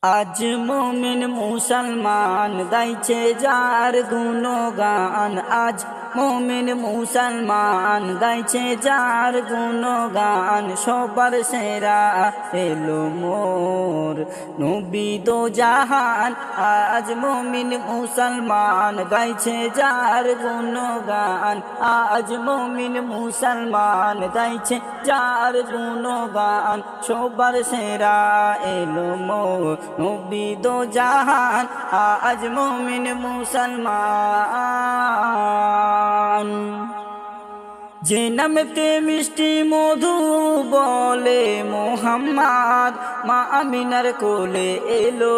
আজ মুমিন মুসলমান গাইছে যার গুণগান। আজ মুমিন মুসলমান গাইছে যার গুণগান। সবার সেরা এলো মোর নবী দো জাহান। আজ মুমিন মুসলমান গাইছে যার গুণগান। আজ মুমিন মুসলমান গাইছে যার গুণগান। সবার সেরা এলো মোর নবী দো জাহান। আজ মুমিন মুসলমান যে নামতে মিষ্টি মধু বলে মোহাম্মদ, মা আমিনার কোলে এলো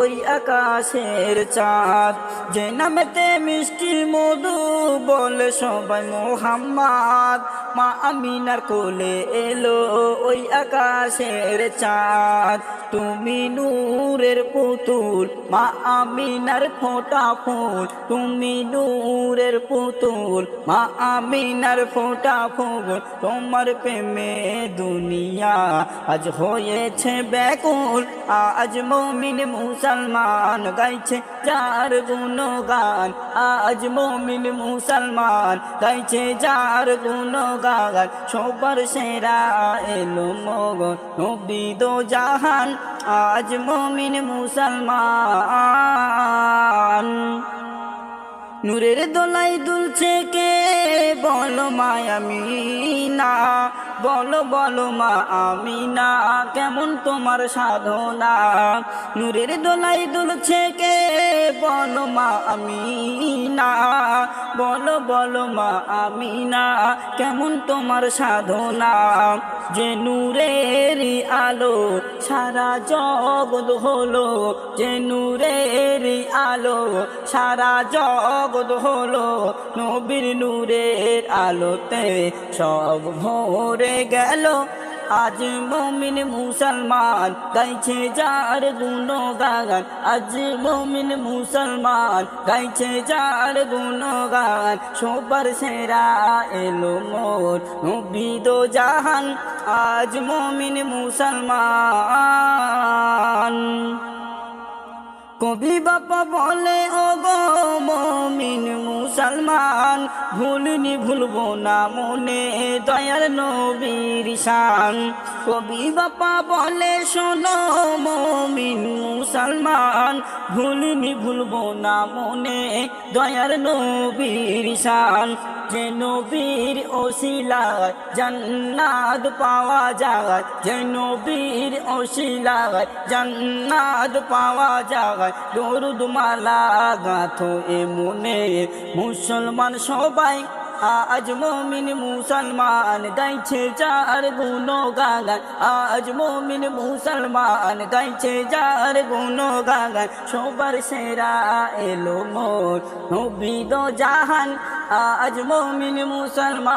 ওই আকাশের চাঁদ। যে নামতে মিষ্টি মধু বলে সবাই মোহাম্মদ, মা আমিনার কোলে এলো ওই আকাশের চাঁদ। তুমি নূরের পুতুল মা আমিনার ফোঁটা ফুল। তুমি নূরের পুতুল মা আমিনার ফোঁটা ফুল। তোমার প্রেমে দুনিয়া আজ হয়েছে ব্যাকুল। আজ মুমিন মুসলমান গাইছে যার গুণগান। আজ মুমিন মুসলমান গাইছে যার গুণগান। সবার সেরা এলো মোর নবী দো জাহান। আজ মুমিন মুসলমান নূরের দোলাই দুলছে কে বলো মা আমিনা। বলো বলো মা আমিনা কেমন তোমার সাধনা। নূরের দোলাই দুলছে কে বলো মা আমিনা। বলো বলো মা আমিনা কেমন তোমার সাধনা। যে নূরের আলো সারা জগৎ হলো। যে নূরের আলো সারা জগৎ হলো। নবীর নূরের আলোতে সব ভরে গেল। আজ মুমিন মুসলমান গাইছে যার গুণগান। আজ মুমিন মুসলমান গাইছে যার গুণগান। সবার সেরা এলো মোর নবী দো জাহান। আজ মুমিন মুসলমান কবি বাপা বলে ও গো মুমিন মুসলমান, ভুলিনি ভুলবো না মনে দয়ার নবীর শান। কবি বাপা বলে শোনো মুমিন মুসলমান, ভুলিনি ভুলবো না মনে দয়ার নবীর শান। যে নবীর ওসিলায় জান্নাত পাওয়া যায়। যে নবীর ওসিলায় জান্নাত পাওয়া যায়। দরুদ মালা গাঁথো এ মনে মুসলমান সবাই। আজ মুমিন মুসলমান গাইছে যার গুণগান। আজ মুমিন মুসলমান গাইছে যার গুণগান। সবার সেরা এলো মোর নবী দো জাহান। আজ মুমিন মুসলমান।